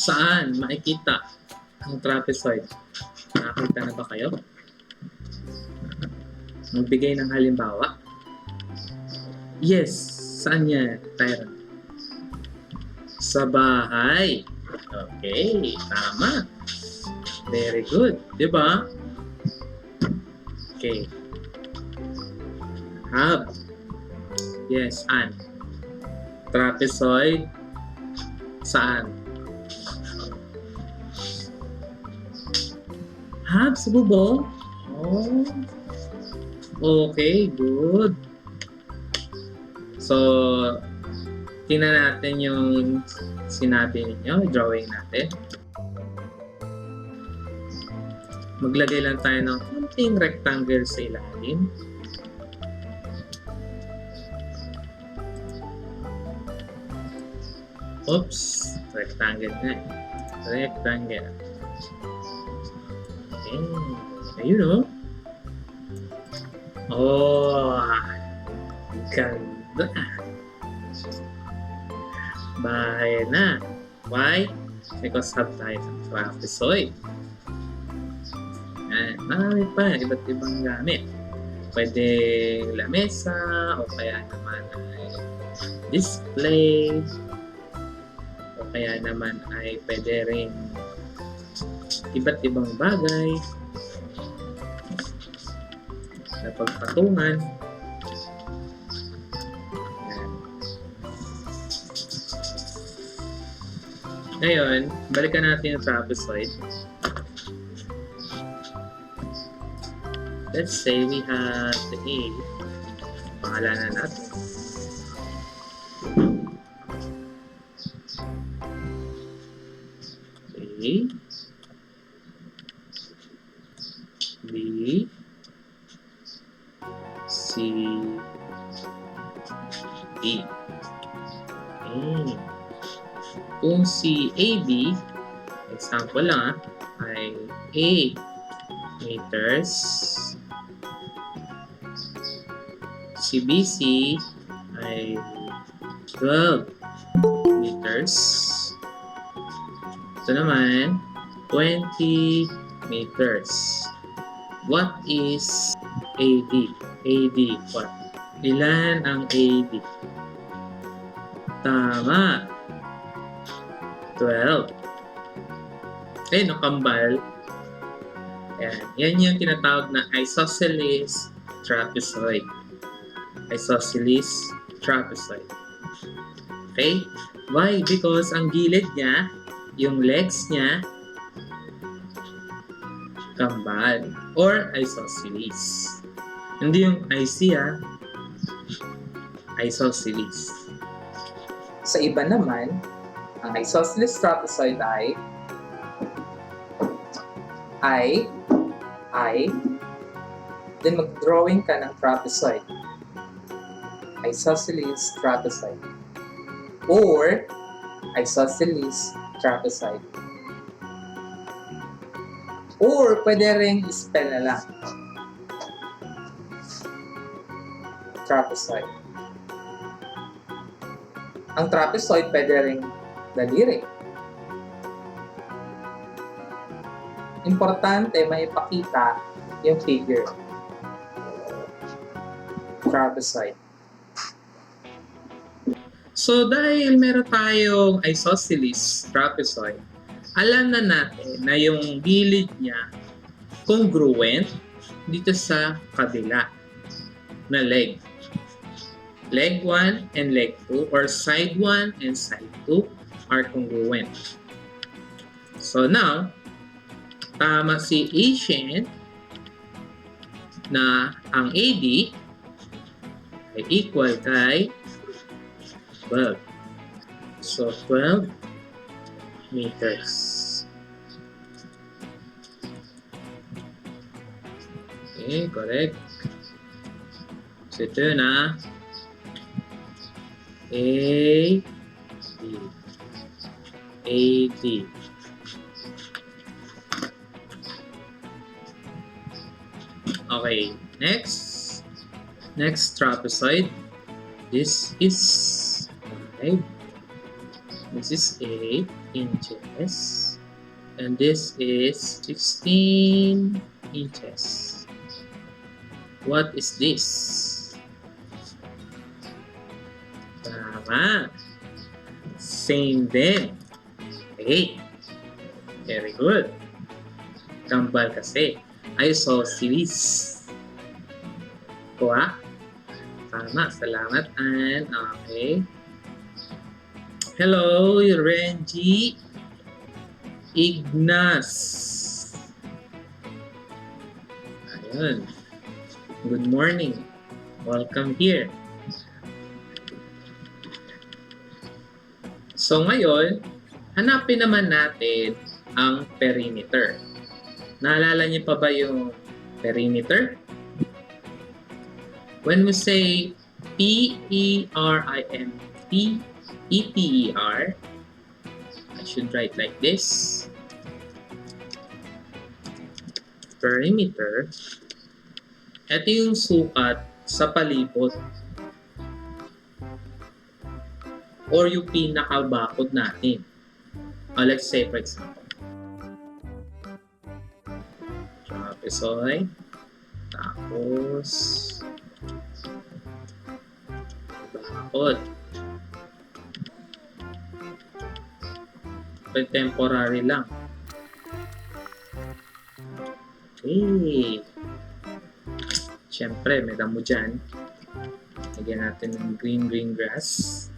Saan makikita ang trapezoid? Nakakita na ba kayo? Magbigay ng halimbawa. Yes, saan yan, Tyron? Sa bahay. Okay, tama. Very good, di ba? Okay. Hub. Yes, saan? Trapezoid. Saan? Hub sa bubong? Oh. Okay, good. So, tingnan natin yung sinabi ninyo, drawing natin. Maglagay lang tayo ng konting rectangle sa ilalim. Oops, rectangle na. Rectangle. Okay, ayun o. Oh, ganda. Bahay na. Why? Because have tayo ng trapezoid. Marami pa, iba't ibang gamit. Pwede lamesa, o kaya naman ay display, o kaya naman ay pwede rin iba't ibang bagay na pagpatungan. Ngayon, balikan natin yung trapezoid. Let's say we have the A. Pangalanan natin. A, B, C, D. Okay. Kung si AB, example lang ay 8 meters, si BC ay 12 meters, ito naman 20 meters. What is AD? AD, what? Ilan ang AD? Tama, 12. Eh, no, kambal. Yan yung tinatawag na isosceles trapezoid. Isosceles trapezoid. Okay? Why? Because ang gilid niya, yung legs niya, kambal or isosceles. Hindi yung IC, isosceles. Sa iba naman, ang isosceles trapezoid ay then mag-drawing ka ng trapezoid. Isosceles trapezoid. Or isosceles trapezoid. Or pwede rin spell na lang. Trapezoid. Ang trapezoid pwede rin daliri. Importante maipakita yung figure. Trapezoid. So dahil meron tayong isosceles trapezoid, alam na natin na yung gilid niya congruent dito sa kabila na leg. Leg 1 and leg 2 or side 1 and side 2 are congruent. So now, tama si Asian na ang AD ay equal kay 12. So 12 meters. Okay, correct. So ito yun AD. AD. Okay, next trapezoid. This is 5 This is 8 inches. And this is 16 inches. What is this? Tama. Same din. 8. Very good. Kambal kasi. Isosceles. Kuha. Tama. Salamat, Ann. Okay. Hello, Renji. Ignas. Ayun. Good morning. Welcome here. So ngayon, hanapin naman natin ang perimeter. Naalala niyo pa ba yung perimeter? When we say P-E-R-I-M-T-E-T-E-R, I should write like this. Perimeter. Ito yung sukat sa palibot or yung pinakabakod natin. Let's say for example, trapezoid, tapos bakod. Temporary lang. Okay. Siyempre, may damo dyan. Lagyan natin ng green grass.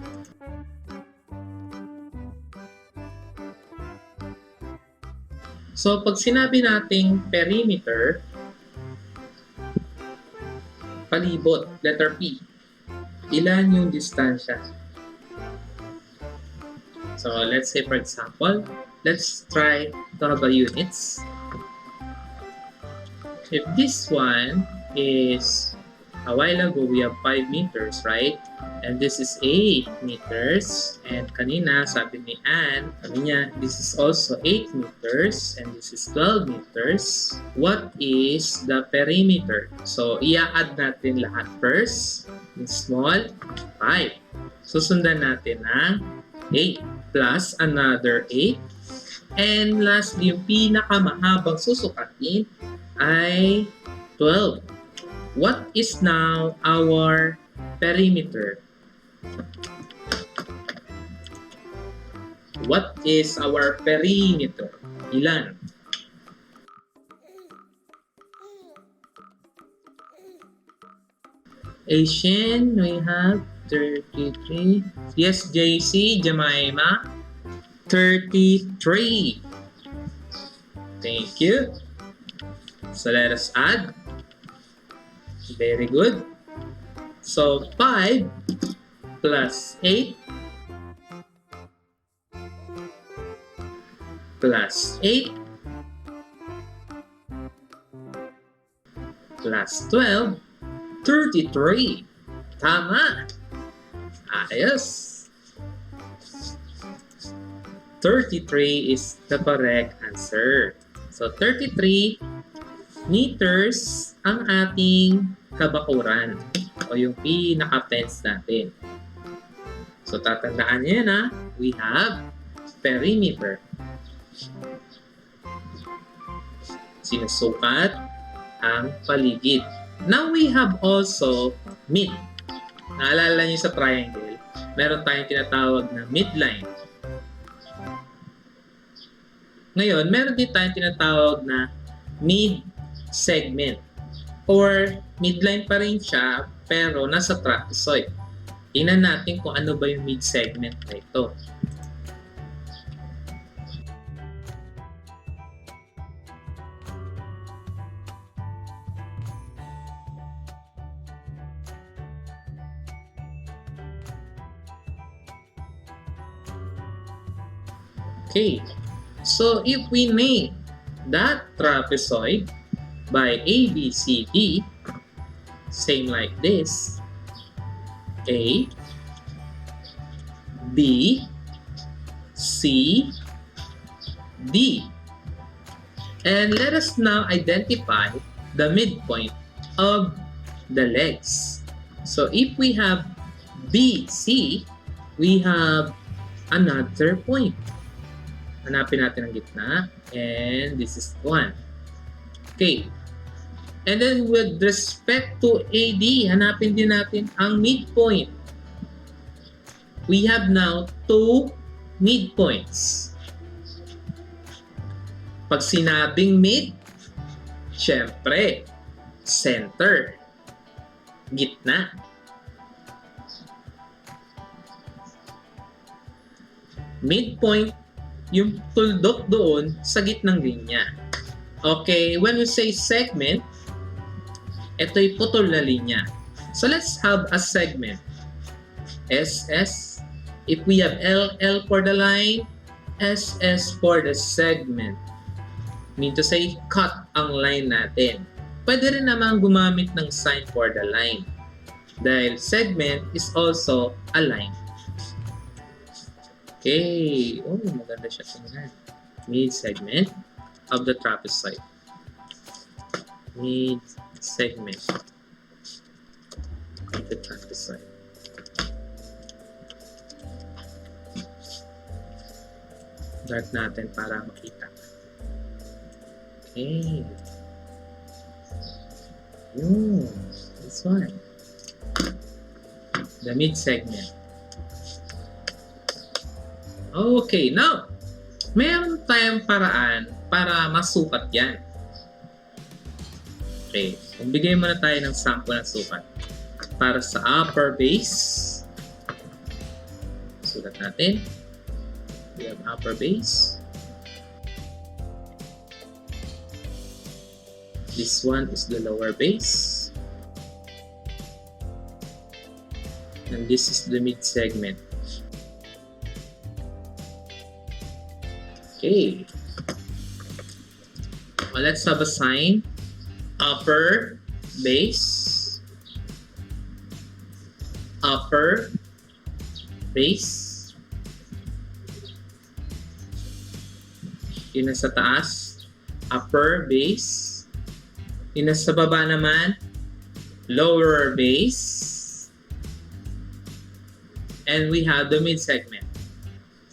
So, pag sinabi nating perimeter, palibot, letter P, ilan yung distansya? So, let's say for example, let's try to have a units. If this one is, a while ago we have 5 meters, right? And this is 8 meters. And kanina, sabi ni Ann, sabi niya, this is also 8 meters. And this is 12 meters. What is the perimeter? So, i-add natin lahat first. In small, 5. Susundan natin ng 8 plus another 8. And lastly, yung pinakamahabang susukatin ay 12. What is now our perimeter? What is our perimeter? Ilan? Asian, we have 33. Yes, JC, Jemima, 33. Thank you. So let us add. Very good. So 5 plus 8 plus 8 plus 12, 33. Tama. Ayos. 33 is the correct answer. So 33 meters ang ating kabakuran o yung pinaka-fence natin. So tatandaan niyo na, we have perimeter. Sinusukat ang paligid. Now we have also mid. Naalala niyo sa triangle, meron tayong tinatawag na midline. Ngayon, meron din tayong tinatawag na mid-segment. Or midline pa rin siya, pero nasa trapezoid. Tingnan natin kung ano ba yung mid-segment na ito. Okay, so if we name that trapezoid by A, B, C, D, same like this, A, B, C, D. And let us now identify the midpoint of the legs. So if we have BC, we have another point. Hanapin natin ang gitna. And this is 1. Okay. And then with respect to AD, hanapin din natin ang midpoint. We have now 2 midpoints. Pag sinabing mid, syempre, center, gitna. Midpoint, yung tuldok doon sa gitnang linya. Okay, when we say segment, ito'y putol na linya. So let's have a segment. SS, if we have LL for the line, SS for the segment. Mean to say, cut ang line natin. Pwede rin naman gumamit ng sign for the line. Dahil segment is also a line. Okay. Oh, maganda siya tingnan. Mid-segment of the trapezoid. Mid-segment of the trapezoid. Dark natin para makita. Okay. This one. The mid-segment. Okay, now, meron tayong paraan para masukat yan. Okay, bigay muna tayo ng sample ng sukat. Para sa upper base, sulat natin. We have upper base. This one is the lower base. And this is the mid-segment. Okay. Well, let's have a sign. Upper base. Upper base. Yun nasa taas. Upper base. Yun nasa baba naman. Lower base. And we have the mid-segment.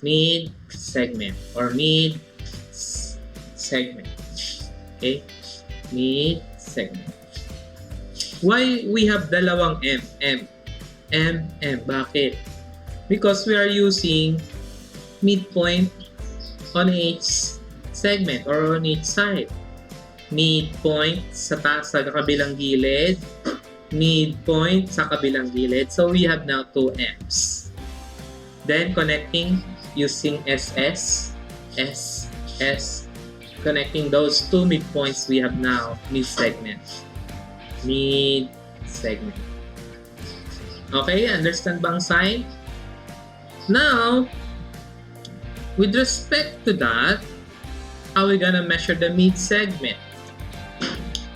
Mid-segment or mid-segment. Okay? Mid-segment. Why we have dalawang M? Bakit? Because we are using midpoint on each segment or on each side. Midpoint sa kabilang gilid. Midpoint sa kabilang gilid. So we have now 2 M's. Then connecting using SS, connecting those 2 midpoints, we have now mid-segment. Mid-segment. Okay, understand ba ang sign? Now, with respect to that, how are we gonna measure the mid-segment?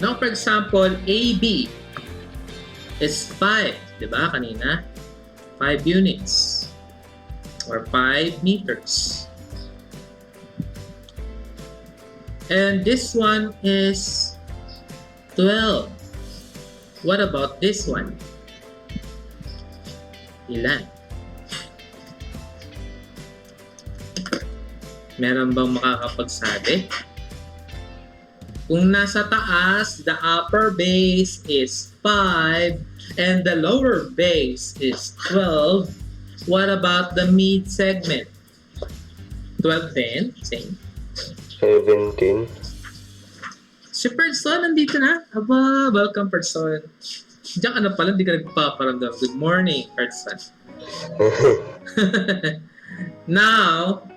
Now, for example, AB is 5, di ba kanina? 5 units. Or 5 meters. And this one is 12. What about this one? Ilan? Meron bang makakapagsabi? Kung nasa taas, the upper base is 5 and the lower base is 12. What about the mid-segment? 12 din, same. 17. Si Person, nandito na. Aba, welcome Person. Diyan ka na pala, hindi ka nagpaparamdam. Good morning, Person. Now,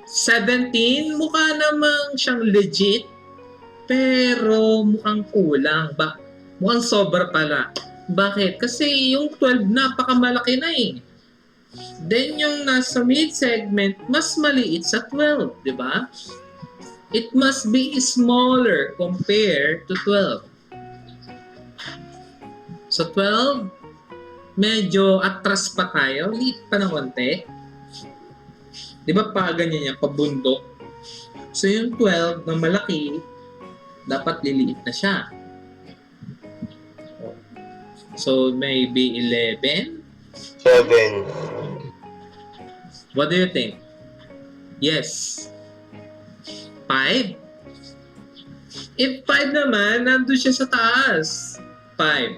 17, mukha namang siyang legit, pero mukhang kulang. Mukhang sobra pala. Bakit? Kasi yung 12 napakamalaki na eh. Then yung nasa mid-segment, mas maliit sa 12, di ba? It must be smaller compared to 12. So 12, medyo atras pa tayo. Liit pa ng konti. Di ba pa ganyan yan, pabundok? So yung 12 na malaki, dapat liliit na siya. So maybe 11? 7. What do you think? Yes. 5? If 5 naman, nandun siya sa taas. 5.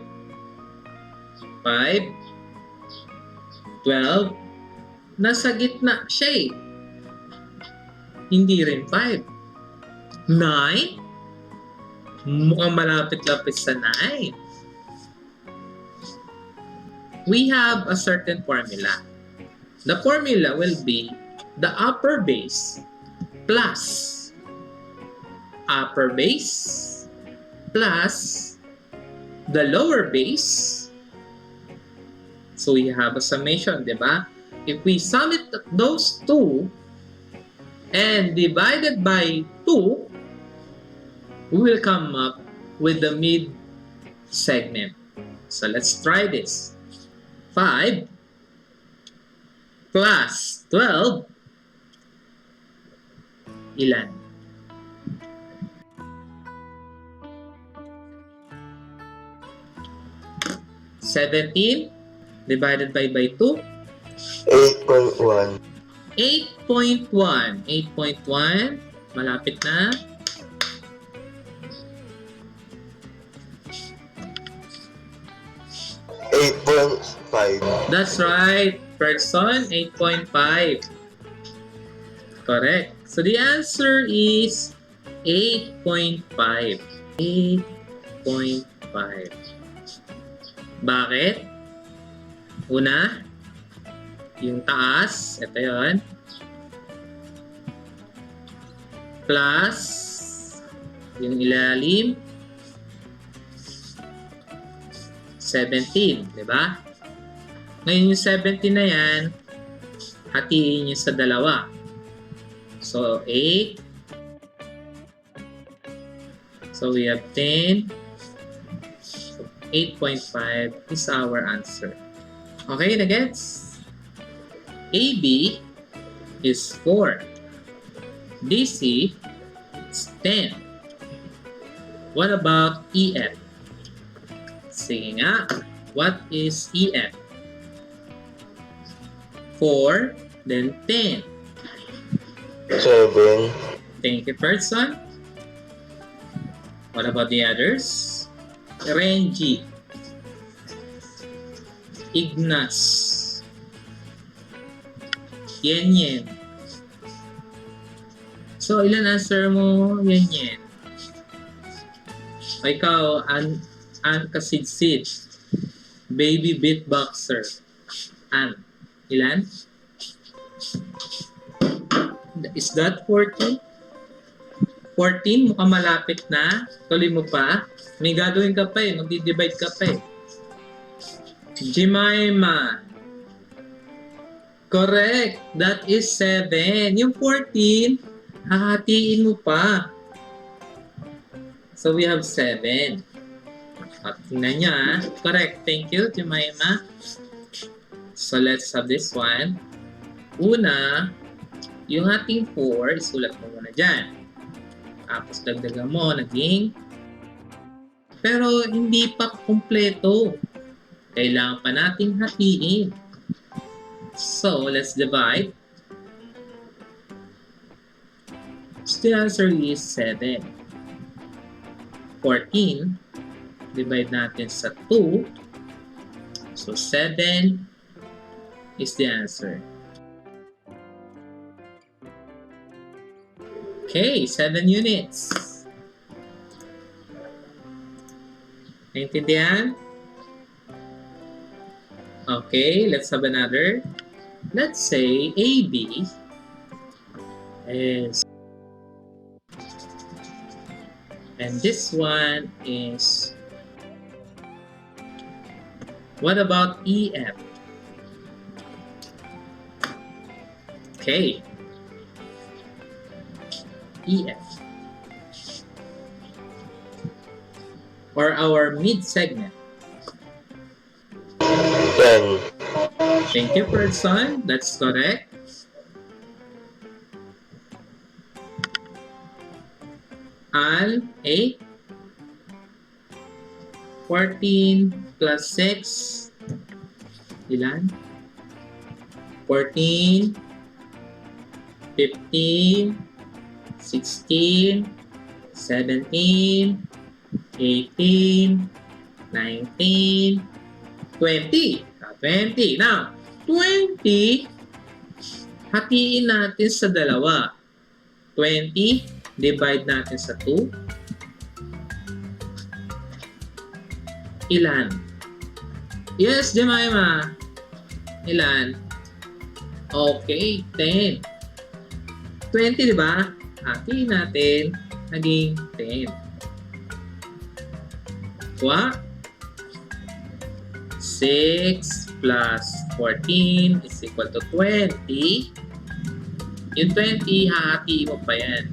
5. 12. Nasa gitna siya eh. Hindi rin 5. 9? Mukhang malapit-lapit sa 9. We have a certain formula. The formula will be the upper base plus upper base plus the lower base. So we have a summation, di ba? If we sum it those two and divide it by 2, we will come up with the mid segment. So let's try this. 5 plus 12, ilan? 17 divided by 2? 8.1. 8.1. 8.1. Malapit na. 8.5. That's right. Person, 8.5. Correct. So the answer is 8.5. 8.5. Bakit? Una, yung taas, ito yun. Plus, yung ilalim, 17, di ba? Ngayon yung 17 na yan, hatiin nyo sa dalawa. So, 8. So, we have 10. 8.5 is our answer. Okay, na gets? AB is 4. DC is 10. What about EF? Sige nga, what is EF? 4, then 10. 7. Thank you, person. What about the others? Renji, Ignas, Yen. So, ilan answer mo, Yen? O ikaw, An Kasidsid, Baby Beatboxer. Ilan? Is that 14? 14, mukhang malapit na. Tuloy mo pa. May gagawin ka pa eh. Magdi-divide ka pa eh. Jemima. Correct. That is 7. Yung 14, hahatiin mo pa. So we have 7. At tingnan nyo ah. Correct. Thank you, Jemima. So let's have this one. Una, yung ating 4, isulat mo muna dyan. Tapos dagdagan mo, naging. Pero hindi pa kumpleto. Kailangan pa nating hatiin. So, let's divide. So, the answer is 7. 14. Divide natin sa 2. So, 7 is the answer. Okay, 7 units. Naintindihan? Okay, let's have another. Let's say AB is, and this one is, what about EF? Okay. EF. Or our mid-segment. 10. Thank you, person. That's correct. Al, 8. 14 plus 6. Ilan? 14 15, 16, 17, 18, 19, 20. 20. Now, 20, hatiin natin sa dalawa. 20, divide natin sa 2. Ilan? Yes, Jemima. Ilan? Okay, 10. 20, di ba? Hatiin natin, naging 10. What? 6 plus 14 is equal to 20. Yung 20, hahatiin mo pa yan.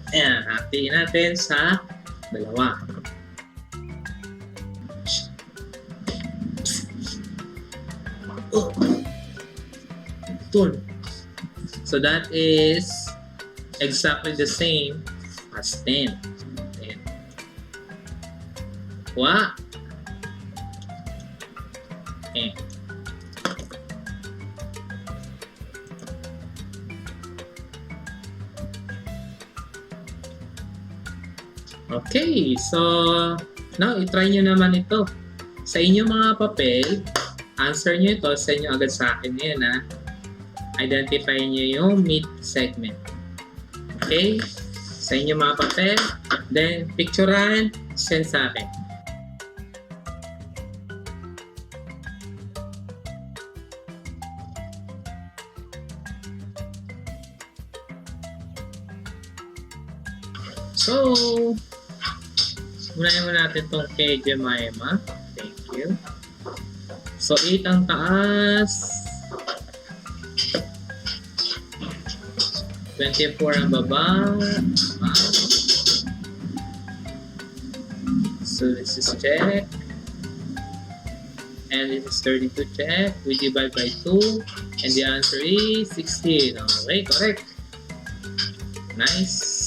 Ayan, hatiin natin sa dalawa. Oh. So that is exactly the same as 10. 10. Wow. Okay. Okay, so now i-try nyo naman ito. Sa inyong mga papel, answer nyo ito, send nyo agad sa akin ngayon ha. Identify nyo yung mid segment. Okay? Sa inyong mga papel, then picturean, send sa akin. So, unahin mo natin itong kay Jemima. Thank you. So, 8 ang taas. 24 ang baba. So, this is check. And this is 32 check. We divide by 2. And the answer is 16. Okay, correct. Nice.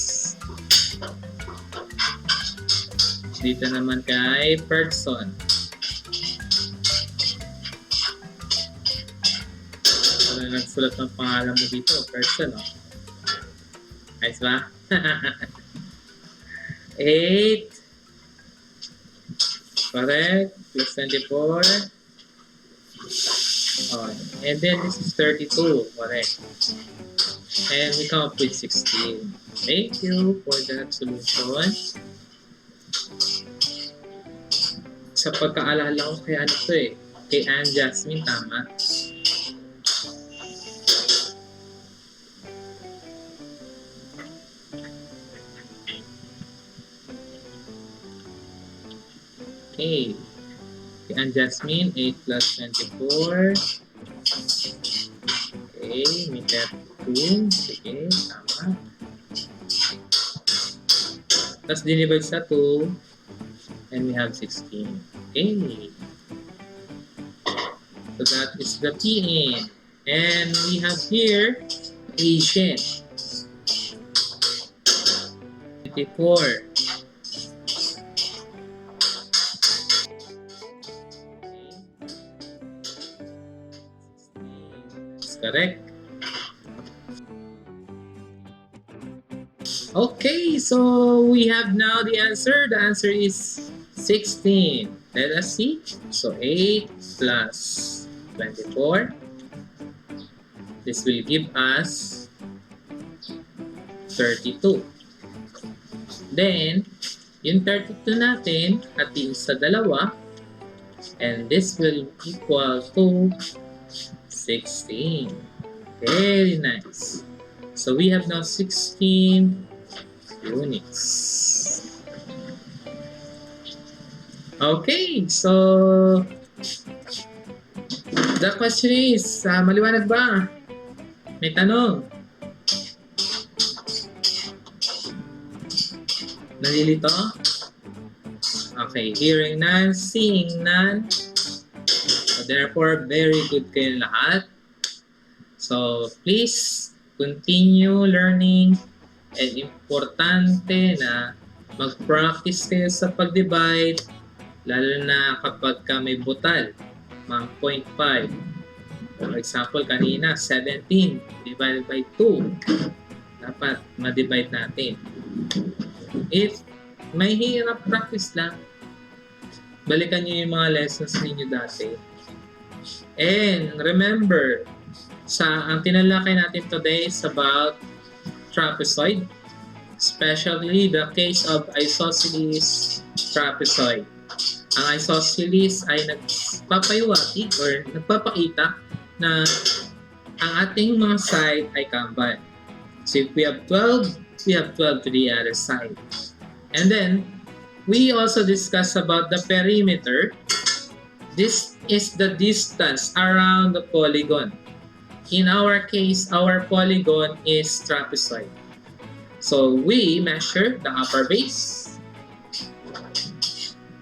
Dito naman kay person. Ano nagsulat ng pangalan mo dito? Person, oh. Nice ba? 8. Correct. Plus 24. Oh, and then this is 32. Correct. And we come up with 16. Thank you for that solution. Sa pagkaalala ko kay ano to eh. Kay Anne Jasmine, tama. Okay. Kay Anne Jasmine, 8 plus 24. Okay, may 32. Sige, tama. Tapos dinivide sa 2. And we have 16. Okay. So that is the PN. And we have here Asian. 24. That's correct. Okay, so we have now the answer. The answer is 16. Let us see. So 8 plus 24. This will give us 32. Then, yung 32 natin, hatiin sa dalawa. And this will equal to 16. Very nice. So we have now 16 units. Okay, so the question is, maliwanag ba? May tanong. Nalilito? Okay, hearing none, seeing none. So therefore, very good kayo lahat. So please continue learning, and importante na mag-practice kayo sa pag-divide Lalo na kapag ka may butal, mga 0.5. For example, kanina, 17 divided by 2. Dapat ma-divide natin. If may hirap, practice lang. Balikan nyo yung mga lessons ninyo dati. And remember, ang tinalakay natin today is about trapezoid, especially the case of isosceles trapezoid. Ang isosceles ay nagpapayuwati or nagpapakita na ang ating mga side ay kambal. So if we have 12, we have 12 to the other side. And then, we also discuss about the perimeter. This is the distance around the polygon. In our case, our polygon is trapezoid. So we measure the upper base,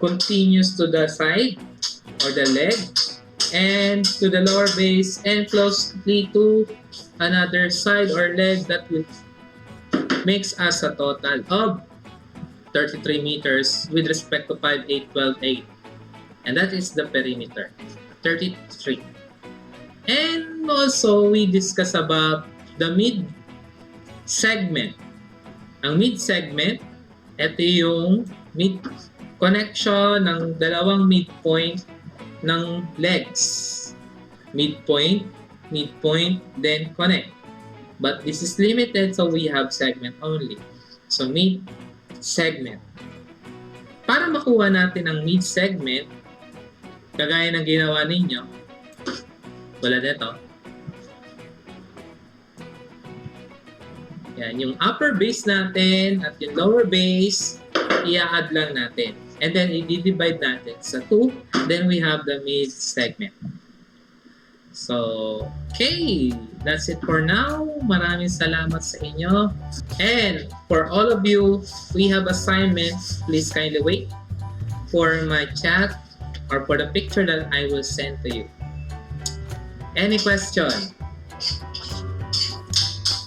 continues to the side or the leg, and to the lower base, and closely to another side or leg that will makes us a total of 33 meters with respect to 5, 8, 12, 8. And that is the perimeter, 33. And also, we discuss about the mid-segment. Ang mid-segment, ito yung connection ng dalawang midpoint ng legs. Midpoint, then connect. But this is limited, so we have segment only. So, mid-segment. Para makuha natin ang mid-segment, kagaya ng ginawa ninyo, wala dito. Yan, yung upper base natin at yung lower base, i-add lang natin. And then, i-divide natin sa 2. Then, we have the mid-segment. So, okay. That's it for now. Maraming salamat sa inyo. And for all of you, we have assignments. Please kindly wait for my chat or for the picture that I will send to you. Any question?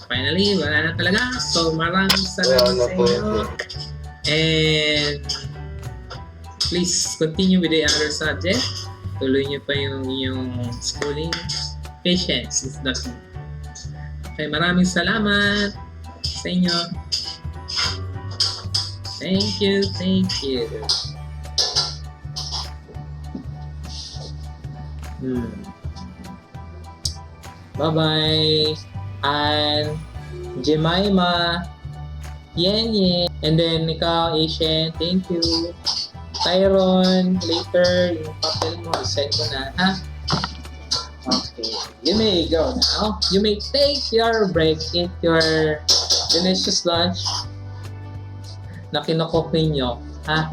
Finally, wala na talaga. So, maraming salamat sa inyo. And please continue with the other subject. Tuloy niyo pa yung schooling. Patience is the key. Okay, maraming salamat sa inyo. Thank you, thank you. Bye-bye. And Jemima, Yen, and then ikaw, Asian, thank you. Tyron, later, yung papel mo, send ko na, ha? Okay, you may go now. You may take your break, eat your delicious lunch na kinukok ninyo, ha?